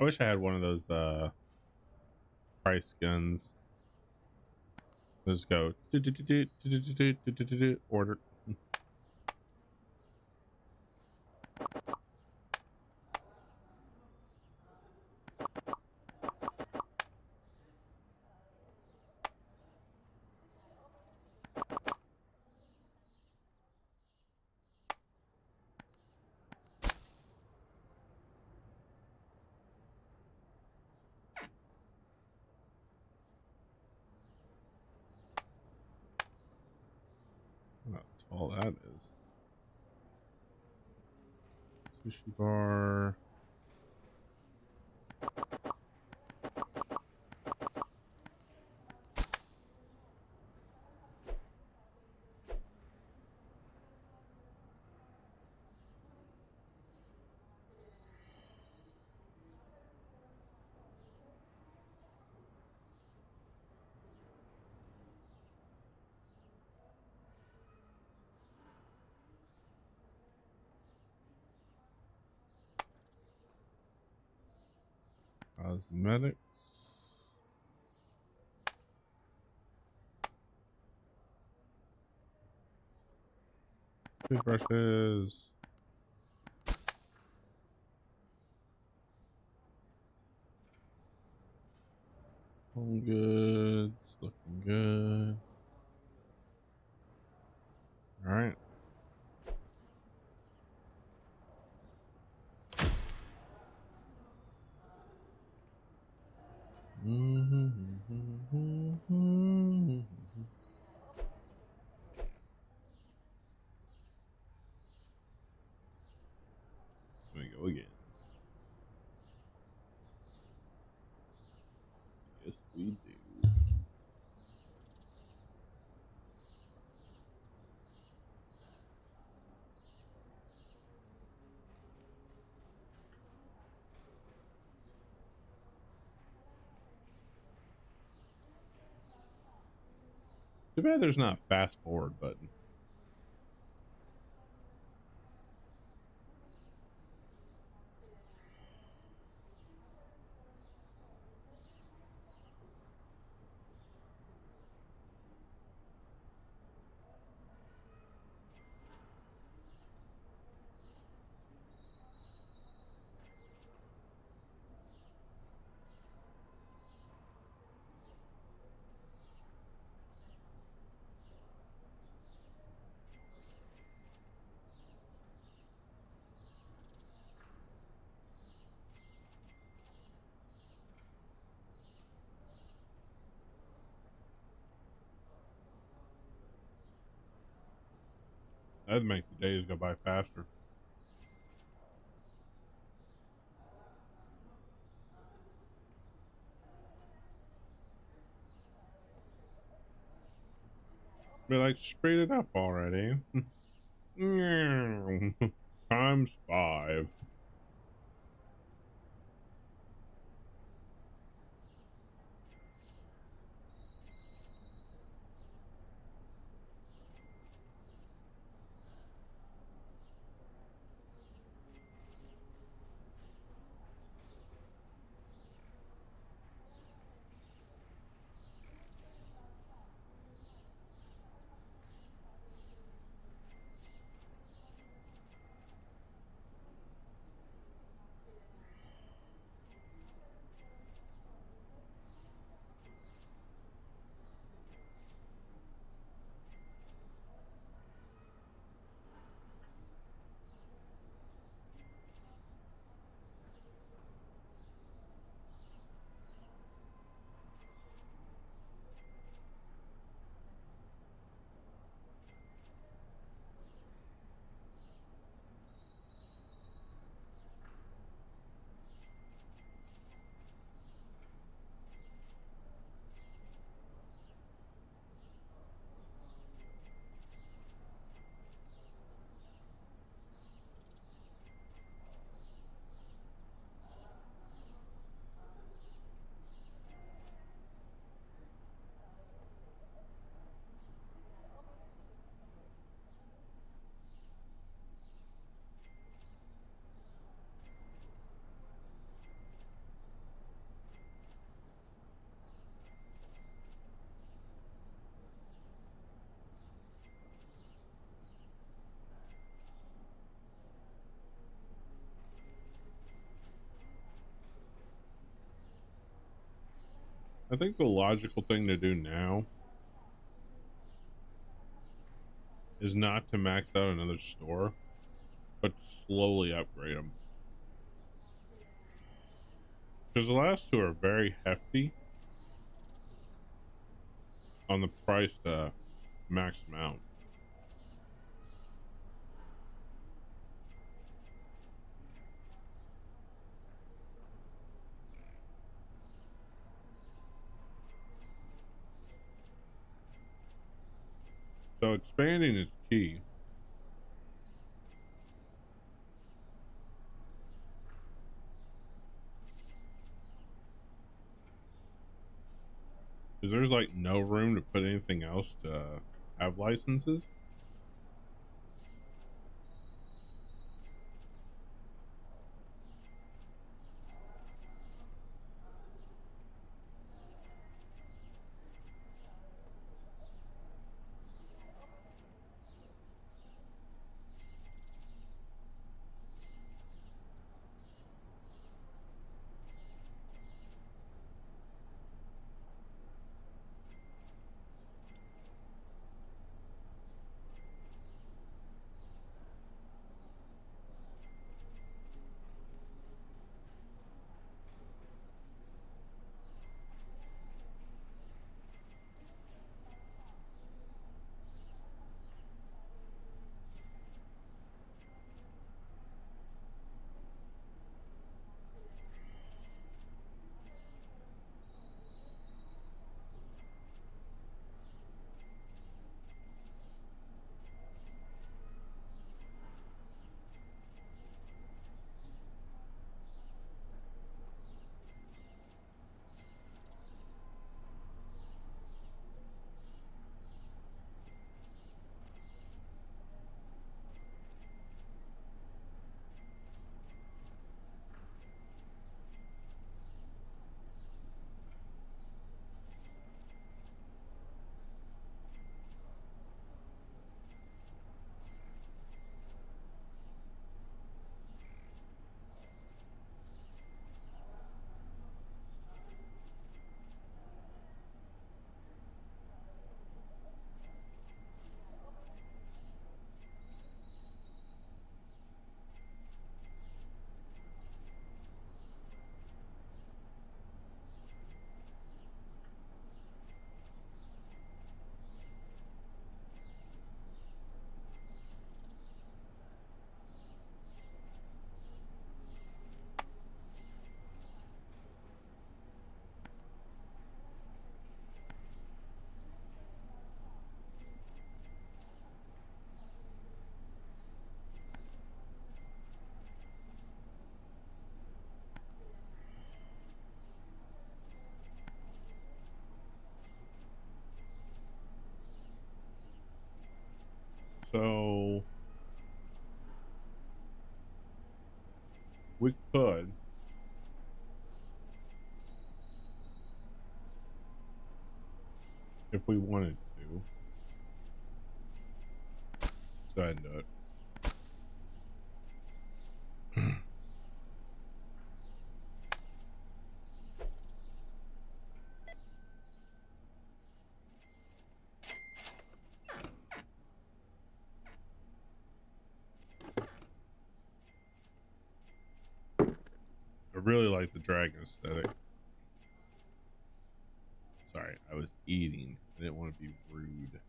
I wish I had one of those price guns. Let's go. Order. That's all that is. Sushi bar. Cosmetics. Toothbrushes. Home goods. Looking good. All right. Let me go again. Yes, we do. Too bad there's not a fast forward button. That'd make the days go by faster. Be like, speed it up already. Times 5. I think the logical thing to do now is not to max out another store, but slowly upgrade them. Because the last two are very hefty on the price to max them out. So expanding is key. Because there's like no room to put anything else to have licenses. So we could, if we wanted to, go ahead and do it. I really like the dragon aesthetic. Sorry, I was eating. I didn't want to be rude.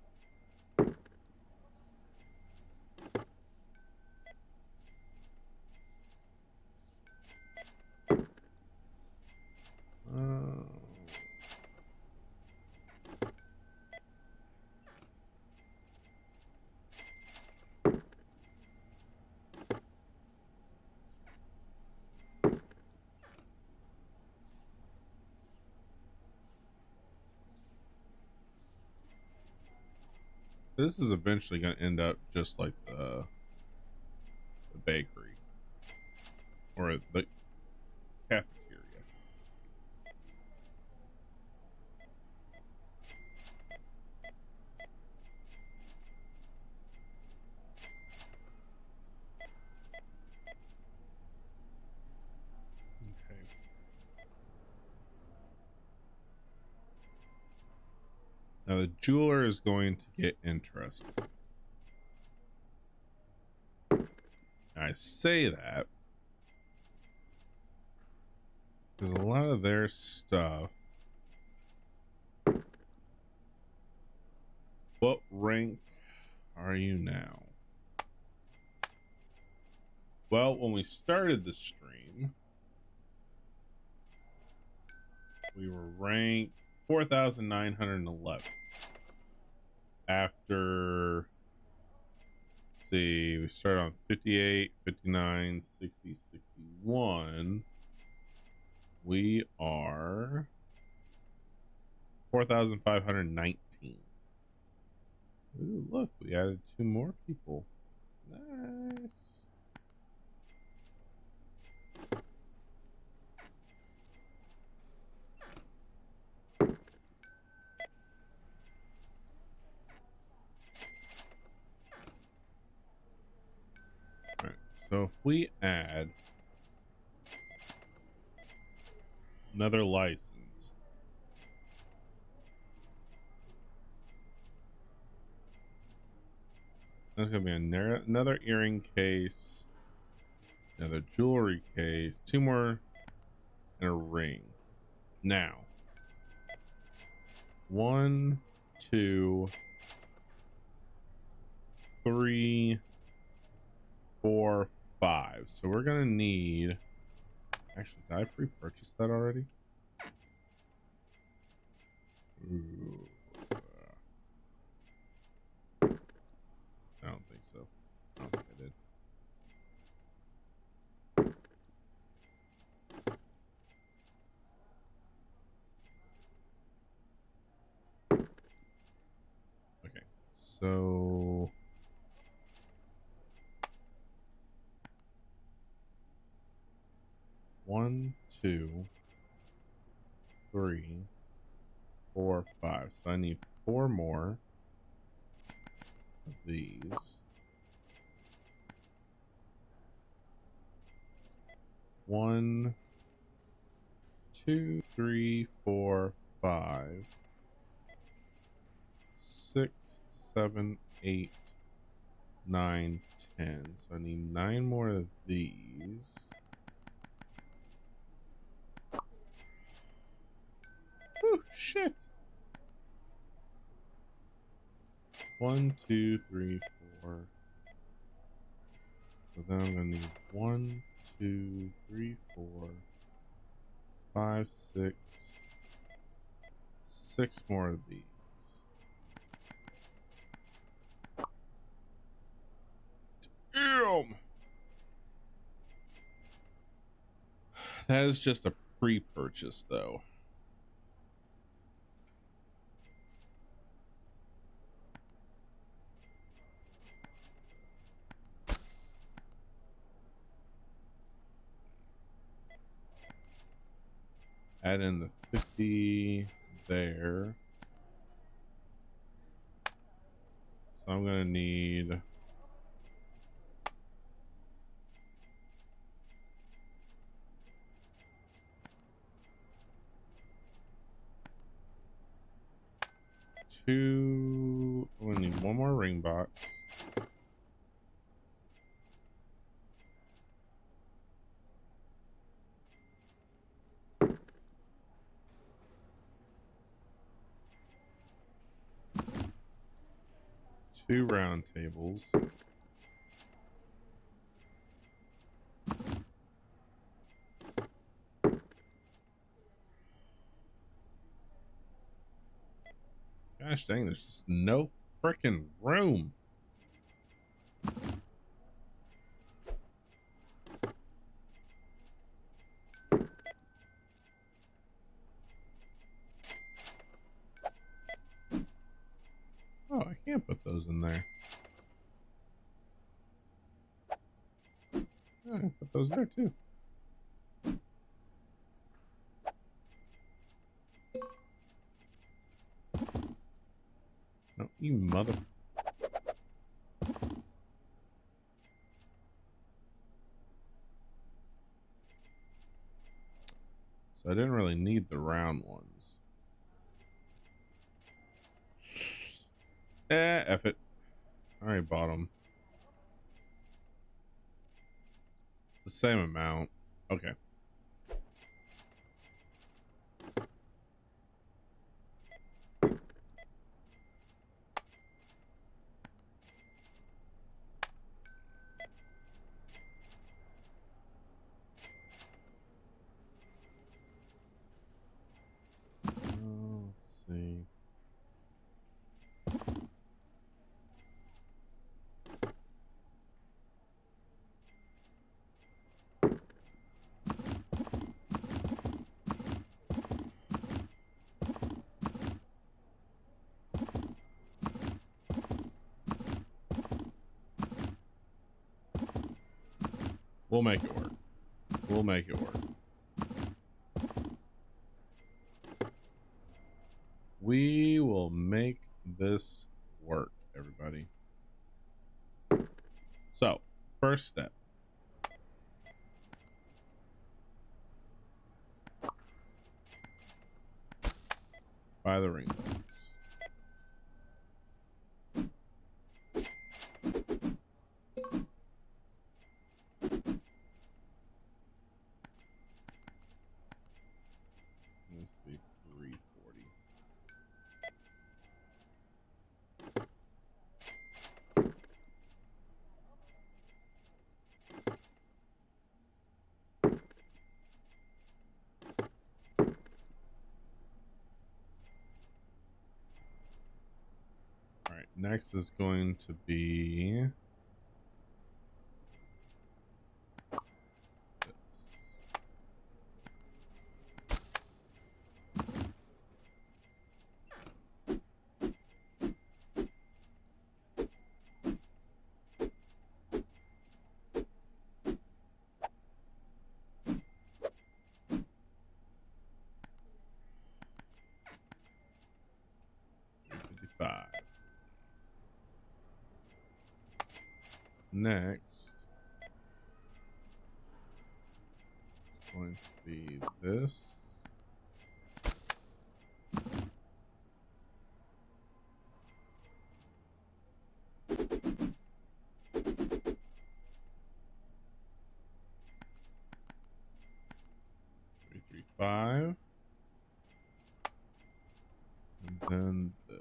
This is eventually going to end up just like the bakery or the cafeteria. Okay. Now the jeweler is going to get interested. I say that because a lot of their stuff. What rank are you now? Well, when we started the stream, we were ranked 4,911. After, let's see, we started on 58, 59, 60, 61. We are 4,519. Ooh, look, we added 2 more people. Nice. Alright, so if we add another license, there's gonna be another earring case, another jewelry case, 2 more, and a ring. Now, 1, 2, 3, 4, 5. So we're gonna need. Actually, did I pre-purchase that already? Ooh. I don't think so. I don't think I did. Okay, so 1, 2, 3, 4, 5. So I need 4 more of these. 1, 2, 3, 4, 5, 6, 7, 8, 9, 10. So I need 9 more of these. Oh shit. 1, 2, 3, 4. So then I'm gonna need 1, 2, 3, 4, 5, 6, 6 more of these. Damn! That is just a pre-purchase though. Add in the 50 there. So I'm gonna need I'm gonna need 1 more ring box. Two round tables. Gosh dang, there's just no freaking room. Oh, I can't put those in there. Oh, I can put those there too. No, you mother. So I didn't really need the round ones. F it. I already bought them. It's the same amount. Okay. Let's see. We'll make it work. We'll make it work. We will make this work, everybody. So, first step. Buy the ring box. This be 340. All right, next is going to be $55. Next is going to be this. $335. And then this.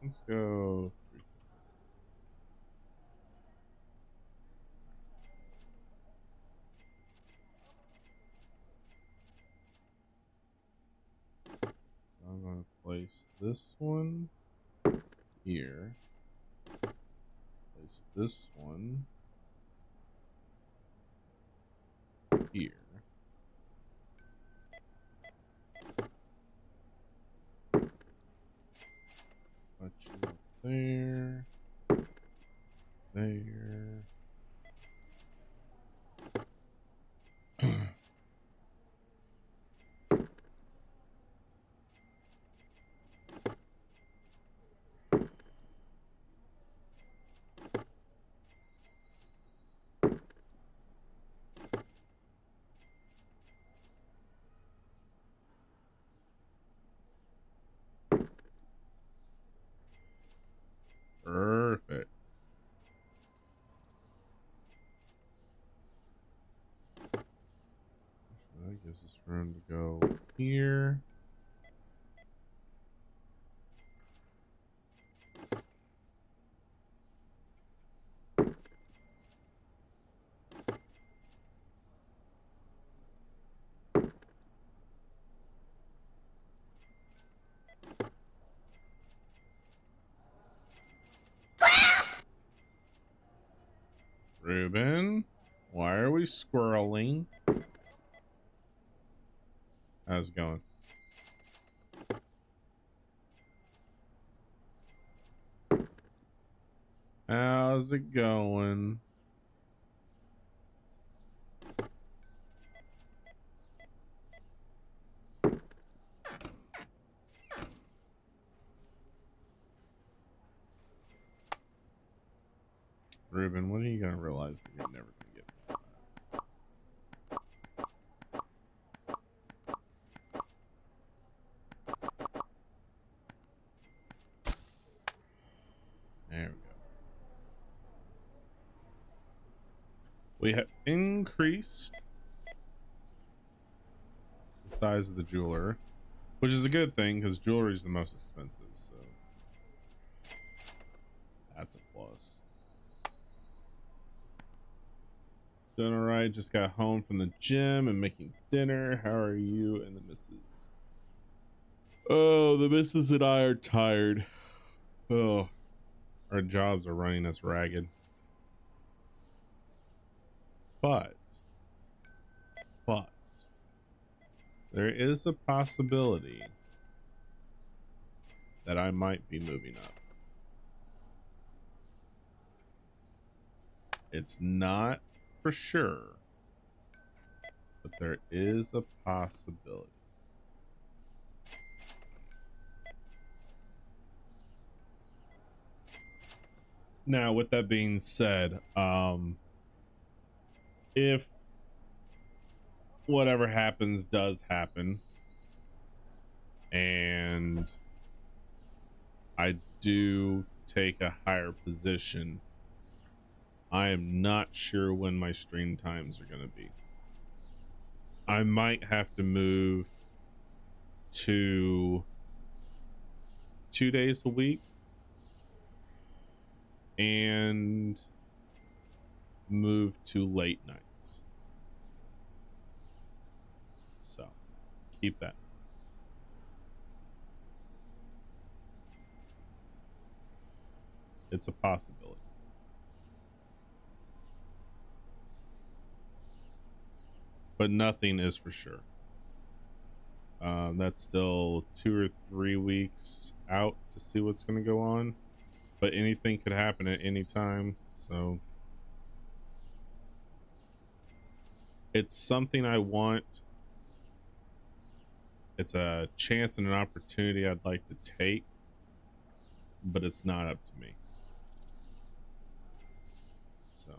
Let's go. I'm going to place this one here. Place this one here. Put you up there. There. Perfect. That gives us room to go here. Ruben, why are we squirreling? How's it going? How's it going? Ruben, when are you gonna realize that you're never gonna get past that? There we go. We have increased the size of the jeweler, which is a good thing because jewelry is the most expensive, so that's a plus. Doing all right. Just got home from the gym and making dinner. How are you and the missus? Oh, the missus and I are tired. Oh, our jobs are running us ragged. But there is a possibility that I might be moving up. It's not for sure, but there is a possibility. Now, with that being said, if whatever happens does happen, and I do take a higher position, I am not sure when my stream times are going to be. I might have to move to 2 days a week and move to late nights. So keep that. It's a possibility. But nothing is for sure. That's still 2 or 3 weeks out to see what's going to go on, but anything could happen at any time. So it's something I want. It's a chance and an opportunity I'd like to take, but it's not up to me. So,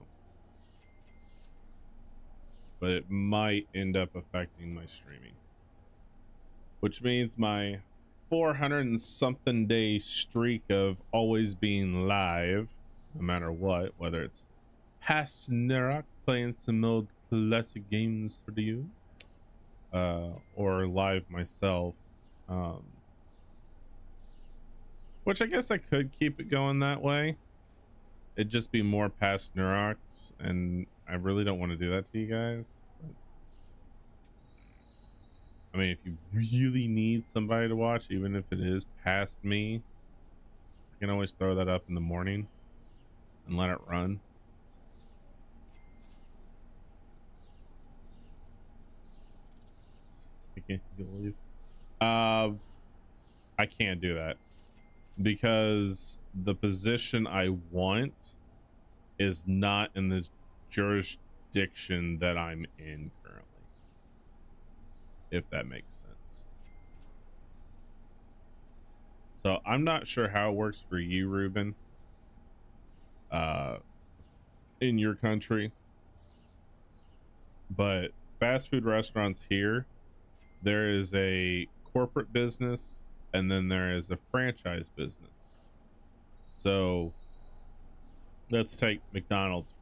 but it might end up affecting my streaming, which means my 400 and something day streak of always being live, no matter what, whether it's past Nerok playing some old classic games for you, or live myself, which I guess I could keep it going that way. It'd just be more past Neroks, and I really don't want to do that to you guys. But, I mean, if you really need somebody to watch, even if it is past me, I can always throw that up in the morning and let it run. I can't do that because the position I want is not in the jurisdiction that I'm in currently, if that makes sense. So I'm not sure how it works for you, Ruben, in your country, but fast food restaurants here, there is a corporate business and then there is a franchise business. So let's take McDonald's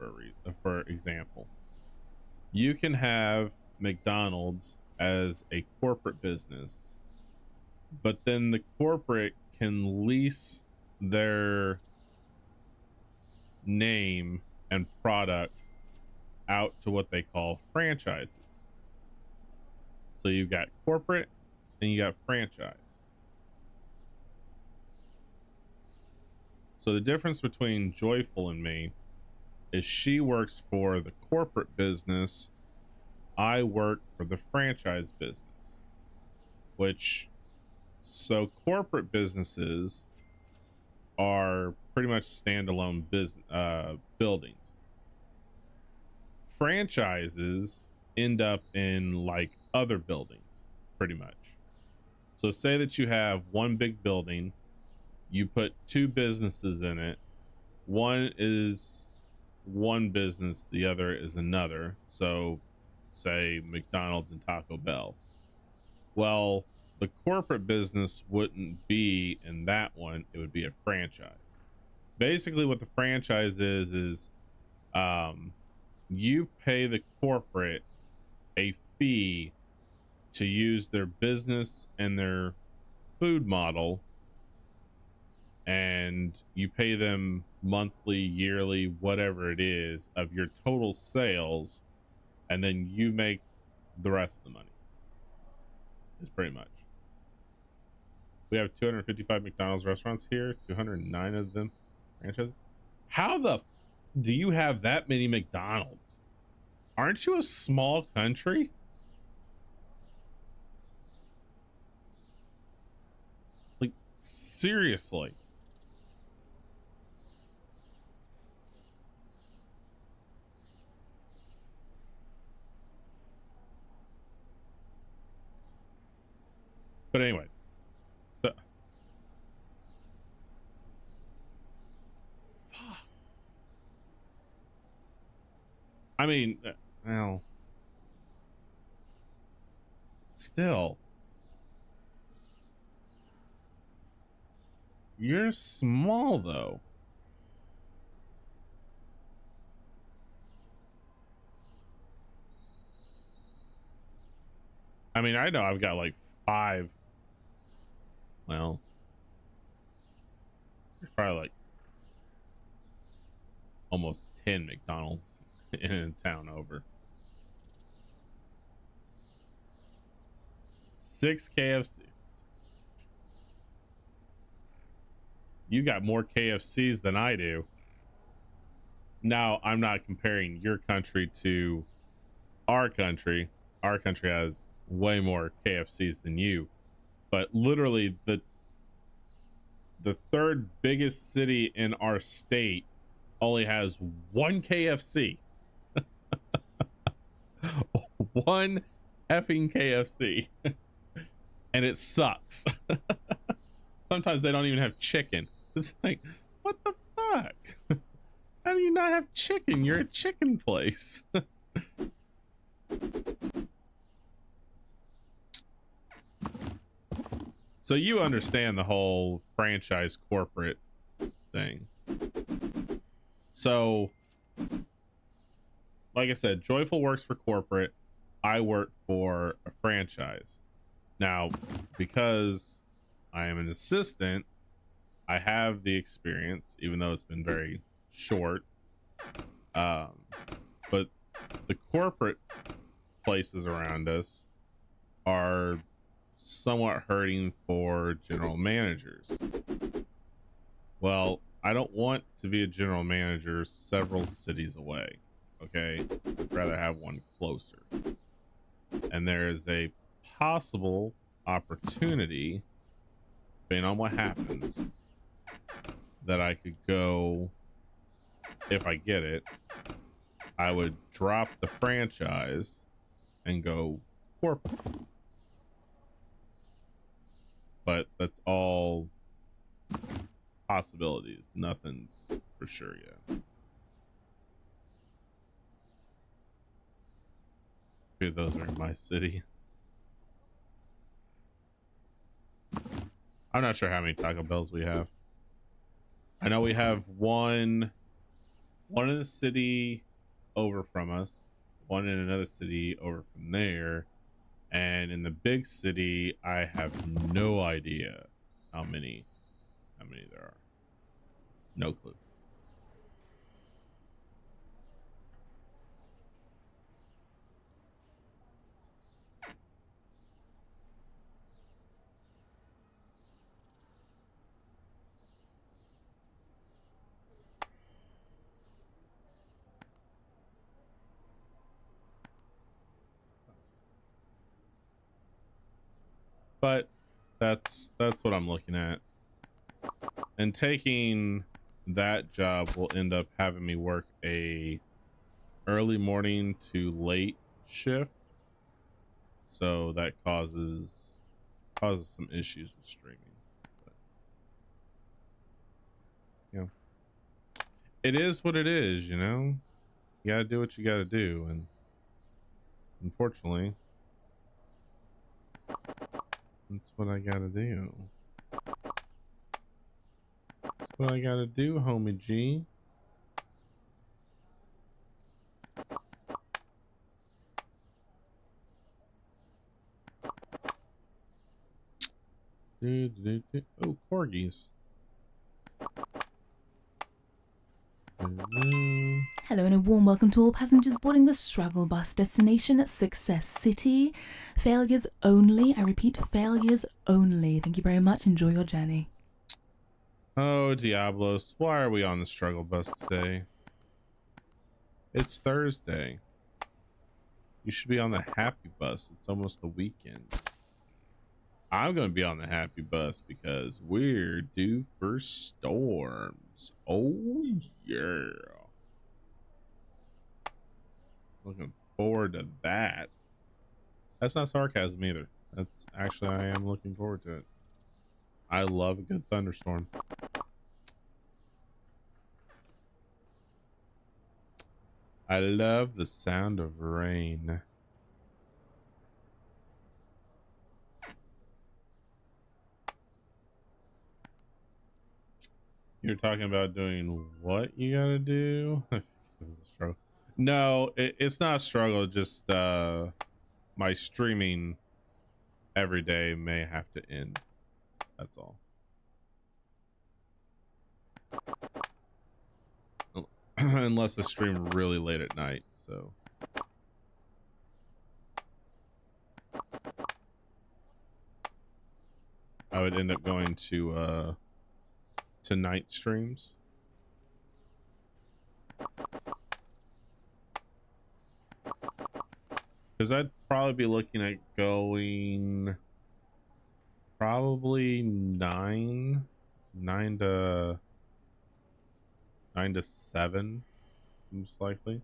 for example. You can have McDonald's as a corporate business, but then the corporate can lease their name and product out to what they call franchises. So you've got corporate and you got franchise. So the difference between Joyful and me is she works for the corporate business, I work for the franchise business, which, so corporate businesses are pretty much standalone business buildings. Franchises end up in like other buildings pretty much. So say that you have one big building, you put 2 businesses in it. One is one business, the other is another. So say McDonald's and Taco Bell. Well, the corporate business wouldn't be in that one, it would be a franchise. Basically what the franchise is you pay the corporate a fee to use their business and their food model, and you pay them monthly, yearly, whatever it is of your total sales, and then you make the rest of the money. Is pretty much. We have 255 McDonald's restaurants here, 209 of them franchises. How the do you have that many McDonald's? Aren't you a small country? Like, seriously. But anyway, so I mean, well, still, you're small though. I mean, I know I've got like 5. Well, there's probably like almost 10 McDonald's in a town over. 6 KFCs. You got more KFCs than I do. Now, I'm not comparing your country to our country. Our country has way more KFCs than you. But literally the third biggest city in our state only has 1 KFC. One effing KFC. And it sucks. Sometimes they don't even have chicken. It's like, what the fuck? How do you not have chicken? You're a chicken place. So you understand the whole franchise corporate thing. So, like I said, Joyful works for corporate. I work for a franchise. Now, because I am an assistant, I have the experience, even though it's been very short. But the corporate places around us are somewhat hurting for general managers. Well, I don't want to be a general manager several cities away. Okay, I'd rather have one closer. And there is a possible opportunity, depending on what happens, that I could go, if I get it, I would drop the franchise and go corporate. But that's all possibilities. Nothing's for sure yet. Okay, those are in my city. I'm not sure how many Taco Bells we have. I know we have one in the city over from us, one in another city over from there, and in the big city I have no idea how many there are. No clue. But that's what I'm looking at. And taking that job will end up having me work a early morning to late shift. So that causes some issues with streaming. But, you know, it is what it is, you know. You gotta do what you gotta do, and unfortunately, that's what I gotta do. That's what I gotta do, homie G. Oh, corgis. Hello and a warm welcome to all passengers boarding the struggle bus destination at Success City. Failures only. I repeat, failures only. Thank you very much. Enjoy your journey. Oh, Diablos. Why are we on the struggle bus today? It's Thursday. You should be on the happy bus. It's almost the weekend. I'm going to be on the happy bus because we're due for storms. Oh, yeah. Looking forward to that. That's not sarcasm either. That's actually, I am looking forward to it. I love a good thunderstorm. I love the sound of rain. You're talking about doing what you gotta do? It was a struggle. No, it's not a struggle. Just my streaming every day may have to end. That's all. Unless I stream really late at night. So I would end up going to night streams. Because I'd probably be looking at going probably 9 to 7, most likely.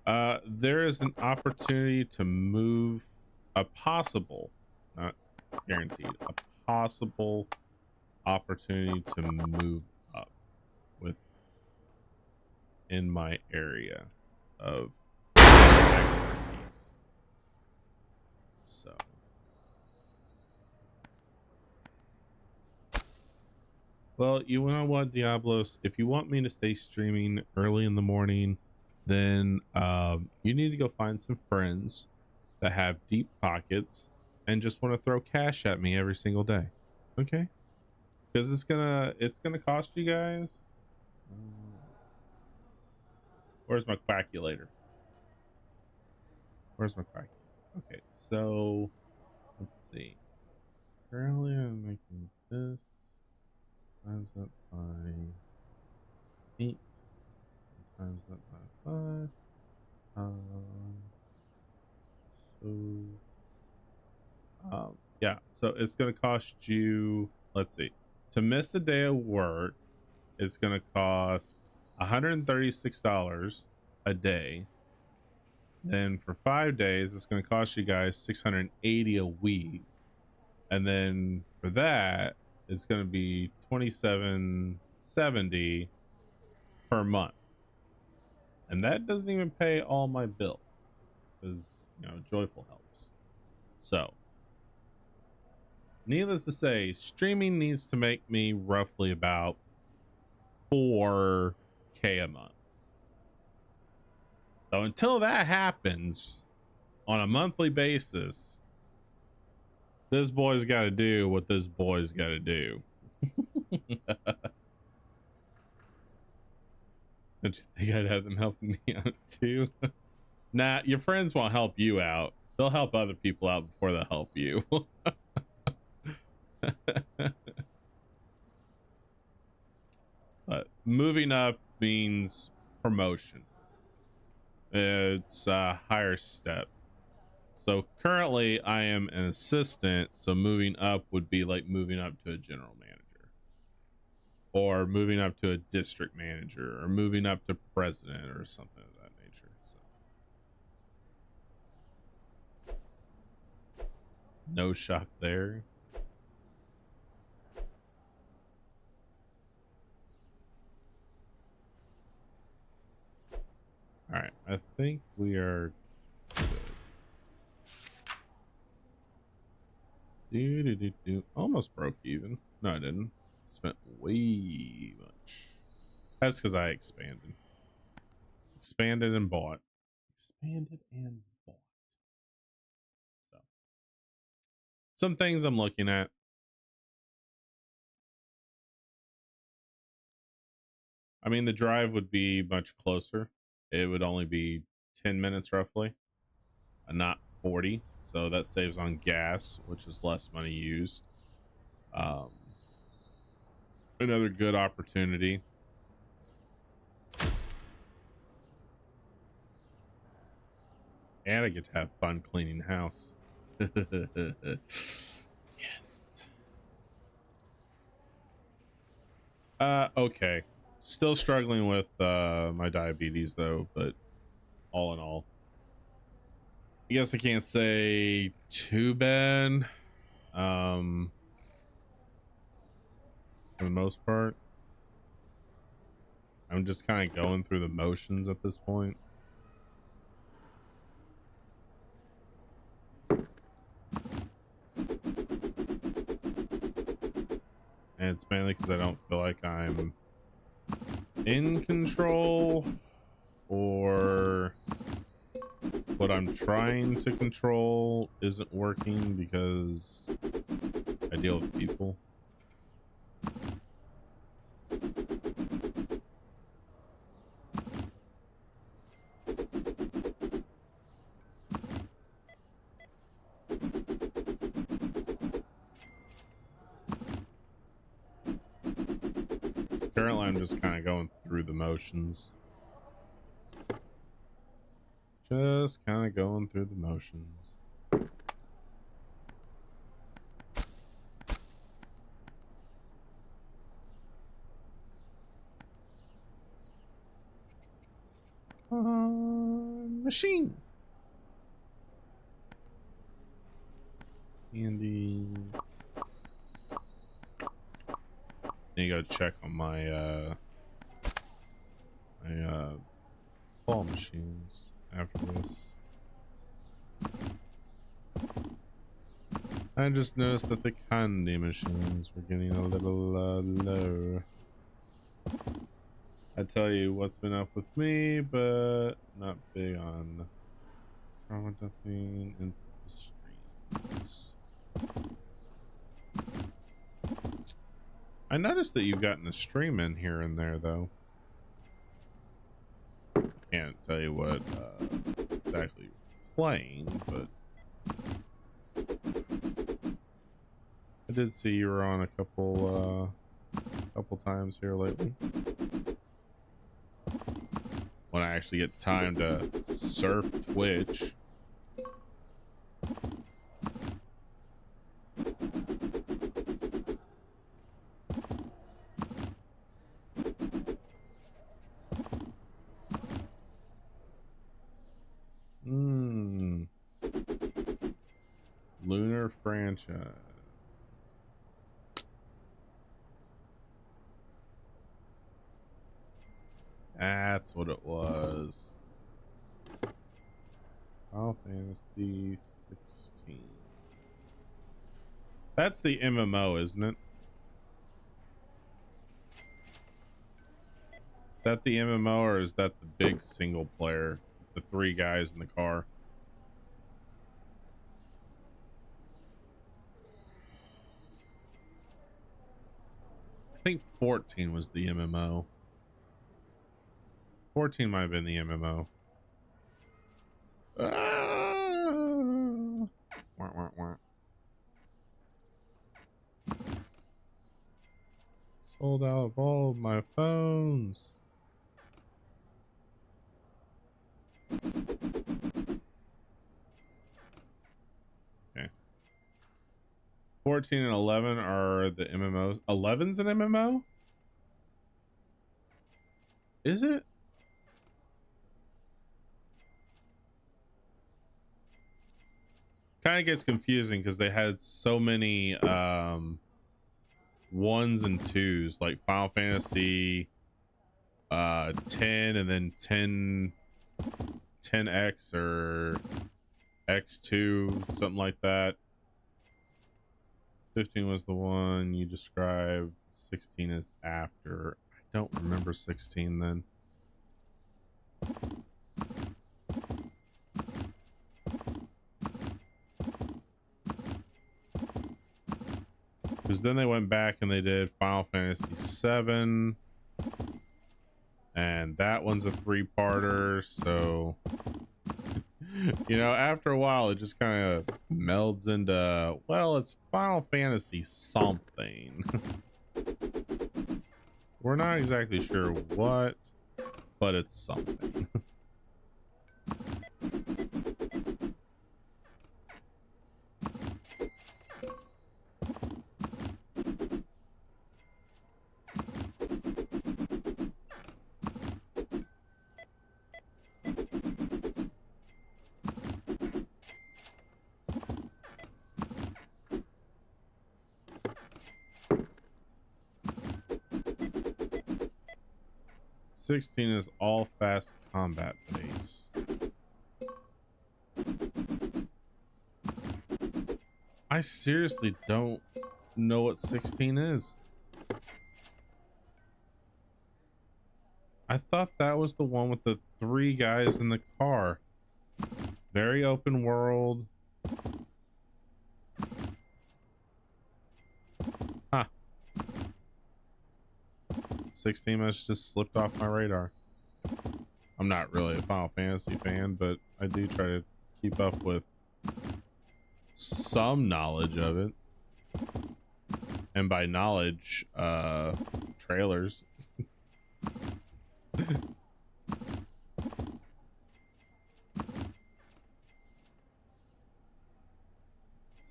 There is an opportunity to move, a possible, not guaranteed, a possible opportunity to move up in my area of expertise. So well, you know what, Diablos, if you want me to stay streaming early in the morning, then you need to go find some friends that have deep pockets and just want to throw cash at me every single day. Okay, because it's gonna cost you guys. Where's my calculator? Where's my calculator? Okay, so let's see. Currently, I'm making this times that by 8, times that by 5. So yeah, so it's gonna cost you, let's see, to miss a day of work, it's gonna cost $136 a day. Then for 5 days, it's gonna cost you guys $680 a week. And then for that, it's gonna be $27.70 per month. And that doesn't even pay all my bills because, you know, Joyful helps. So needless to say, streaming needs to make me roughly about 4K a month. So until that happens on a monthly basis, this boy's got to do what this boy's got to do. Don't you think I'd have them helping me out too? Nah, your friends won't help you out. They'll help other people out before they'll help you. But moving up means promotion. It's a higher step. So currently I am an assistant, so moving up would be like moving up to a general manager or moving up to a district manager or moving up to president or something of that nature. So no shock there. think we are good. Almost broke even. No, I didn't. Spent way much. That's because I expanded. Expanded and bought. Expanded and bought. So some things I'm looking at. I mean, the drive would be much closer. It would only be 10 minutes roughly, not 40. So that saves on gas, which is less money used. Um, Another good opportunity. And I get to have fun cleaning the house. Yes. Okay. Still struggling with my diabetes though, but all in all, I guess I can't say too bad. For the most part, I'm just kind of going through the motions at this point. And it's mainly because I don't feel like I'm in control, or what I'm trying to control isn't working because I deal with people. Currently, I'm just kind of going through the motions. Just kind of going through the motions. Machine. Andy. Need to go check on my claw machines after this. I just noticed that the candy machines were getting a little low. I tell you what's been up with me, but not big on nothing in the streams. I noticed that you've gotten a stream in here and there, though. Can't tell you what exactly you're playing, but I did see you were on a couple times here lately. When I actually get time to surf Twitch. Lunar franchise. That's what it was. Final Fantasy 16. That's the MMO, isn't it? Is that the MMO, or is that the big single player? The 3 guys in the car? I think 14 was the MMO. 14 might have been the MMO. Wah, wah, wah. Sold out of all of my phones. Okay. 14 and 11 are the MMOs. 11's an MMO? Is it? Kind of gets confusing because they had so many ones and twos, like Final Fantasy 10, and then 10 10x or x2, something like that. 15 was the one you described. 16 is after. I don't remember 16 then. Because then they went back and they did Final Fantasy 7. And that one's a 3-parter, so you know, after a while it just kind of melds into, well, it's Final Fantasy something. We're not exactly sure what, but it's something. 16 is all fast combat based. I seriously don't know what 16 is. I thought that was the one with the 3 guys in the car. Very open world. Huh. 16 must just slipped off my radar. I'm not really a Final Fantasy fan, but I do try to keep up with some knowledge of it. And by knowledge, trailers.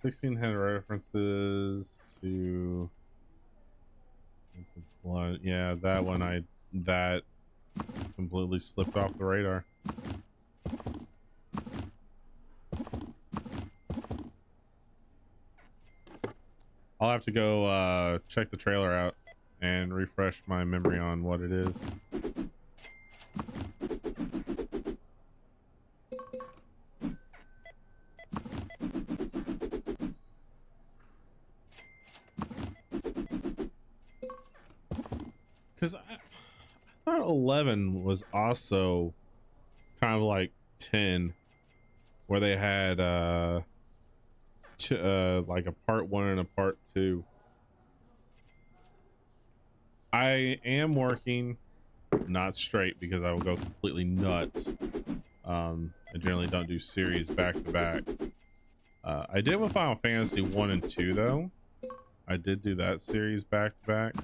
16 had references to blood. Yeah, that one that completely slipped off the radar. I'll have to go check the trailer out and refresh my memory on what it is. Because I thought 11 was also kind of like 10, where they had like a part 1 and a part 2. I am working not straight because I will go completely nuts. I generally don't do series back to back. I did with Final Fantasy 1 and 2 though. I did do that series back to back,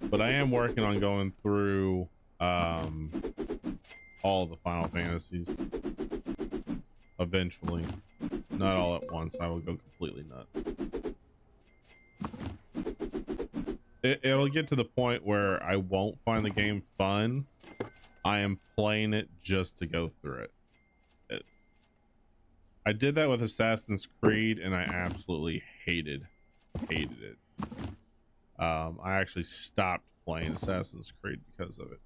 but I am working on going through all the Final Fantasies eventually. Not all at once. I will go completely nuts. It'll get to the point where I won't find the game fun. I am playing it just to go through it. I did that with Assassin's Creed and I absolutely hated it. I actually stopped playing Assassin's Creed because of it.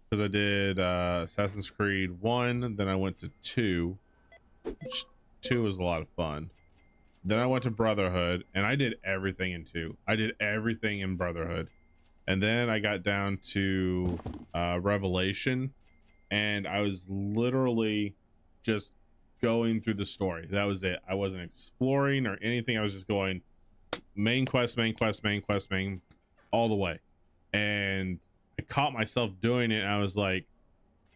Because I did Assassin's Creed 1, then I went to 2, which 2 was a lot of fun. Then I went to Brotherhood, and I did everything in 2. I did everything in Brotherhood. And then I got down to Revelation, and I was literally just going through the story. That was it. I wasn't exploring or anything. I was just going main quest, all the way. And I caught myself doing it, and I was like,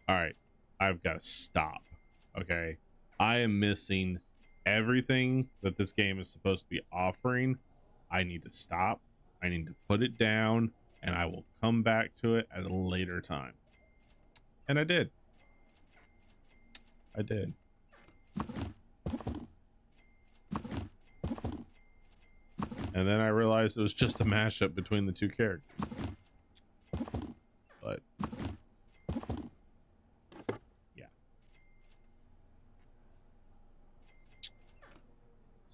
all right, I've got to stop. Okay, I am missing everything that this game is supposed to be offering. I need to stop. I need to put it down, and I will come back to it at a later time. And I did. And then I realized it was just a mashup between the 2 characters. But yeah.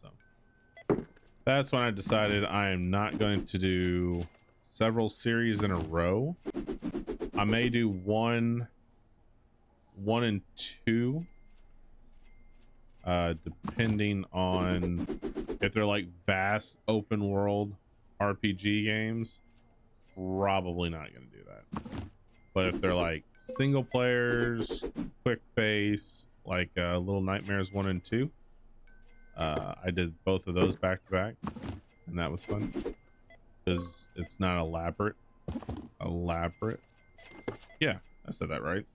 So that's when I decided I am not going to do several series in a row. I may do one 1 and 2, depending on if they're like vast open world RPG games, probably not going to do that. But if they're like single players, quick pace, like Little Nightmares 1 and 2, I did both of those back to back, and that was fun because it's not elaborate. Yeah, I said that right.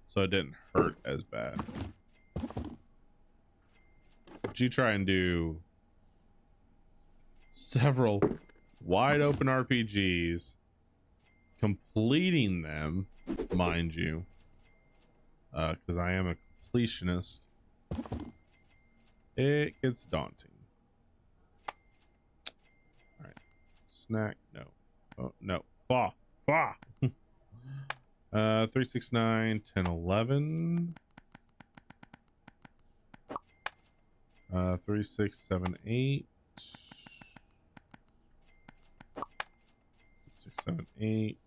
So it didn't hurt as bad. But you try and do several wide open RPGs, completing them, mind you, because I am a completionist, it gets daunting. All right, snack, no. Oh no, claw. 3, 6, 9, 10, 11. 3, 6, 7, 8. 6, 7, 8.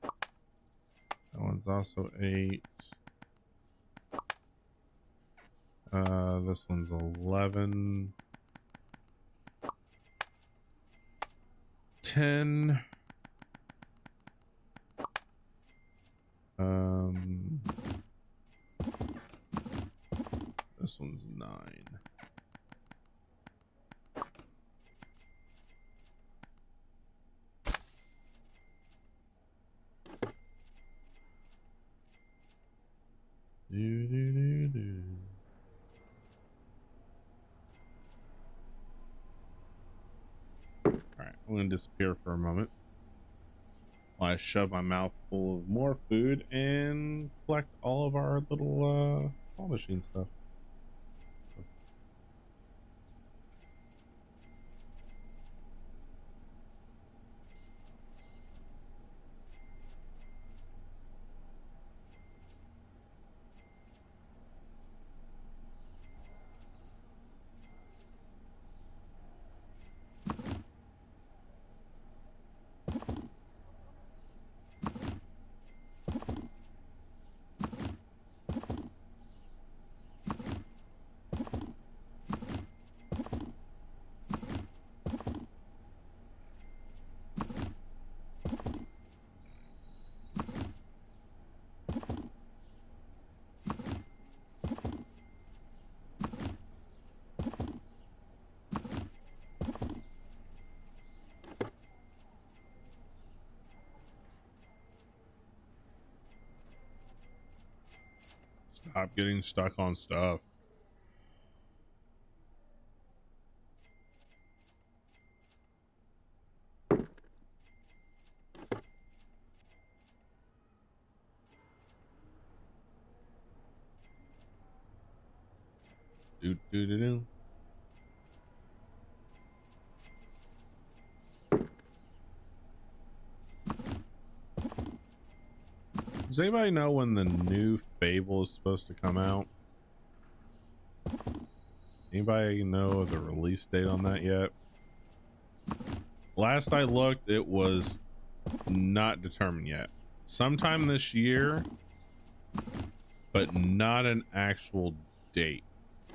That one's also 8. This one's 11. 10. This one's 9. Alright, I'm gonna disappear for a moment while I shove my mouth full of more food and collect all of our little claw machine stuff. Stop getting stuck on stuff. Do do do do. Does anybody know when the new Fable is supposed to come out? Anybody know the release date on that yet? Last I looked, it was not determined yet. Sometime this year, but not an actual date.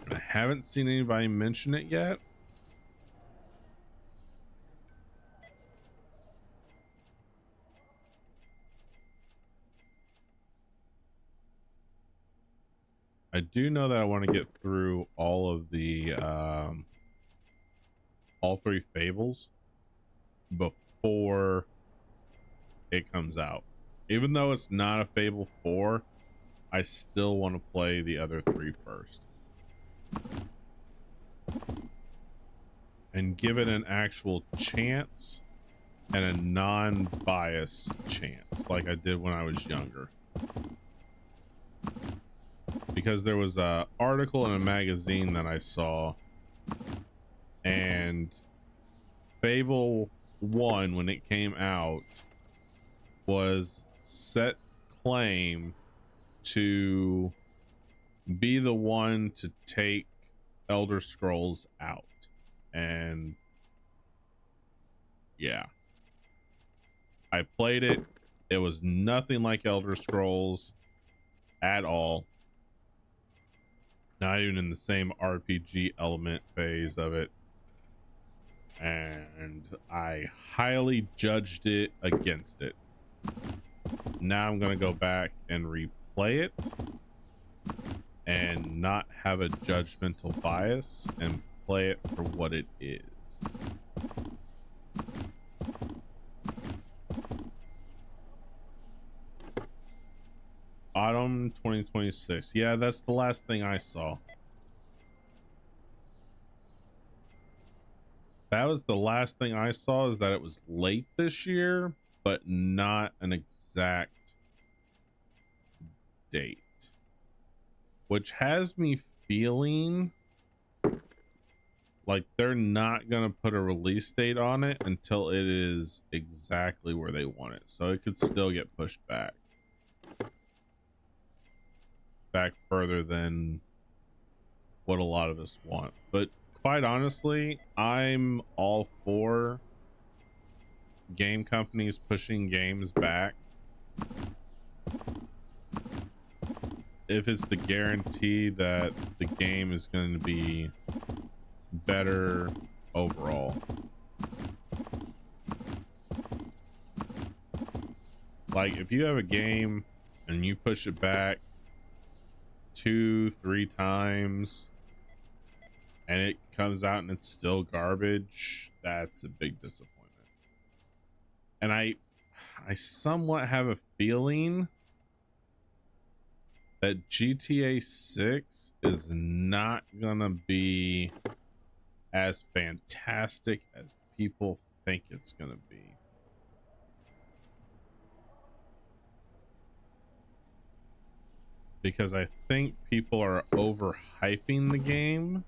And I haven't seen anybody mention it yet. I do know that I want to get through all of the all 3 Fables before it comes out. Even though it's not a Fable 4, I still want to play the other 3 first and give it an actual chance and a non-biased chance, like I did when I was younger. Because there was a article in a magazine that I saw, and Fable 1, when it came out, was set claim to be the one to take Elder Scrolls out. And yeah, I played it. It was nothing like Elder Scrolls at all. Not even in the same RPG element phase of it. And I highly judged it against it. Now I'm going to go back and replay it and not have a judgmental bias and play it for what it is. Autumn 2026. Yeah, that's the last thing I saw. That was the last thing I saw, is that it was late this year, but not an exact date. Which has me feeling like they're not going to put a release date on it until it is exactly where they want it. So it could still get pushed back further than what a lot of us want. But quite honestly, I'm all for game companies pushing games back if it's the guarantee that the game is going to be better overall. Like, if you have a game and you push it back 2-3 times and it comes out and it's still garbage, that's a big disappointment. And I somewhat have a feeling that GTA 6 is not gonna be as fantastic as people think it's gonna be. Because I think people are overhyping the game,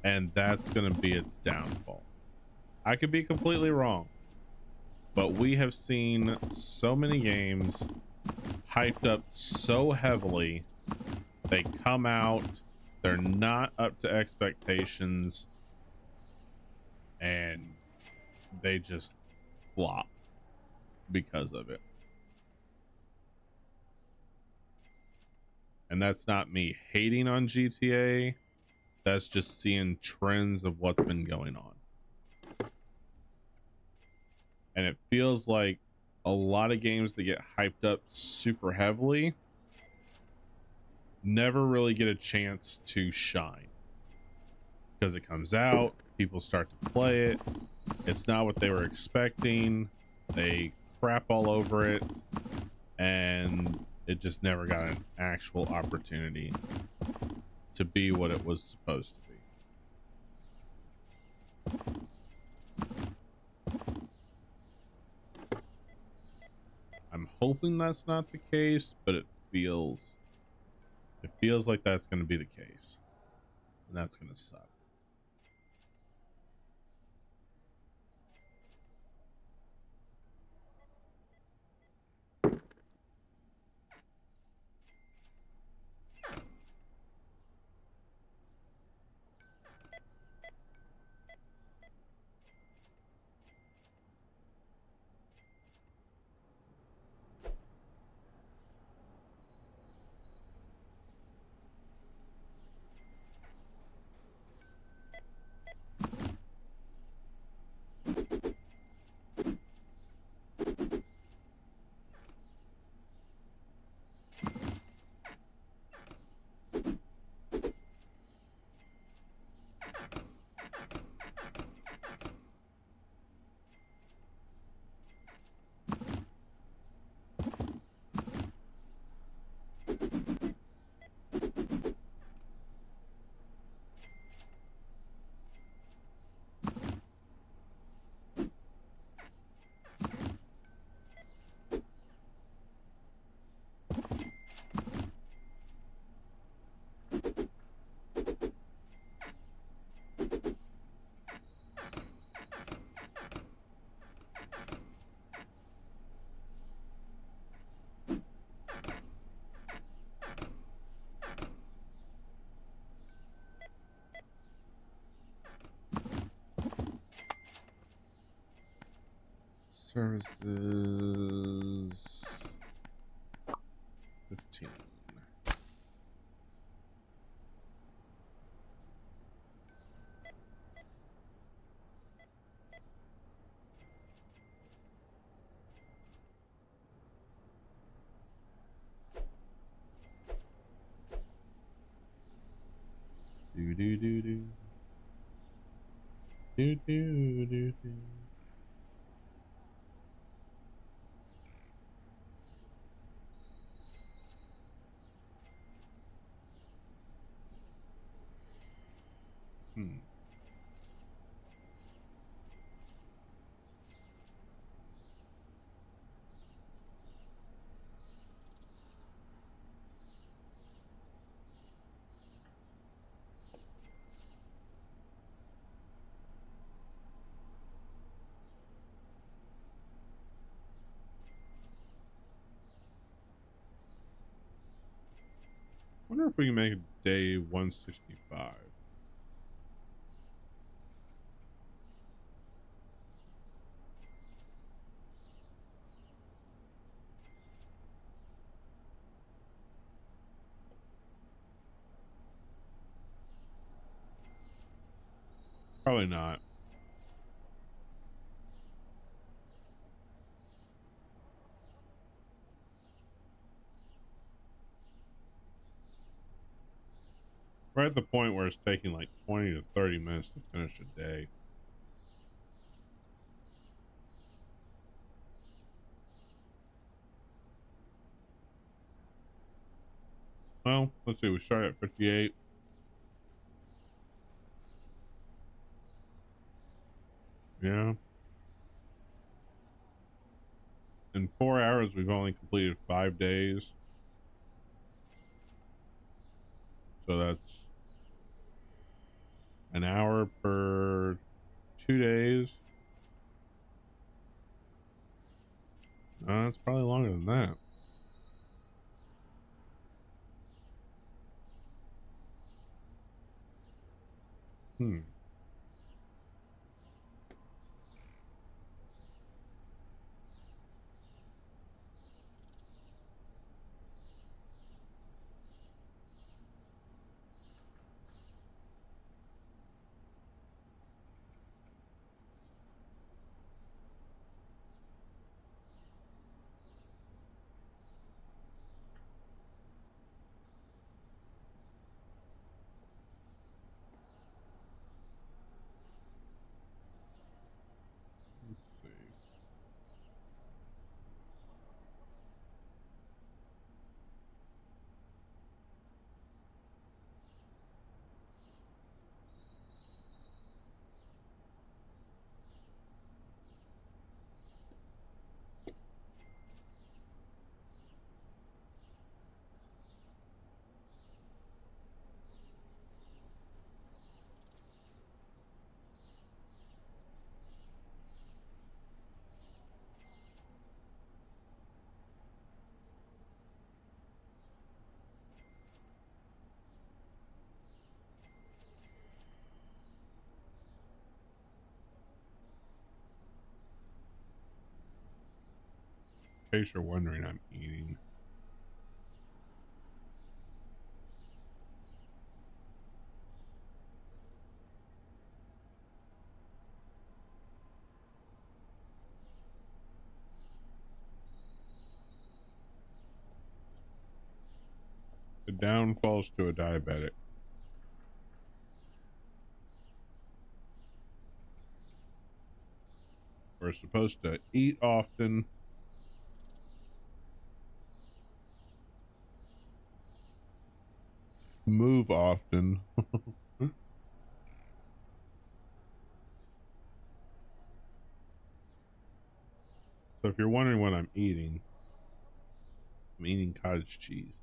and that's gonna be its downfall. I could be completely wrong, but we have seen so many games hyped up so heavily, they come out, they're not up to expectations, and they just flop because of it. And that's not me hating on GTA, that's just seeing trends of what's been going on. And it feels like a lot of games that get hyped up super heavily never really get a chance to shine, because it comes out, people start to play it, it's not what they were expecting, they crap all over it, and it just never got an actual opportunity to be what it was supposed to be. I'm hoping that's not the case, but it feels like that's going to be the case, and that's going to suck. services 15. Do do do do do do do do. Wonder if we can make it day 165. Probably not. We're at the point where it's taking like 20 to 30 minutes to finish a day. Well, let's see. We start at 58. Yeah. In 4 hours, we've only completed 5 days. So that's an hour per 2 days. It's probably longer than that. Let's see. In case you're wondering, I'm eating. The downfalls to a diabetic. We're supposed to eat often, move often. So if you're wondering what I'm eating cottage cheese.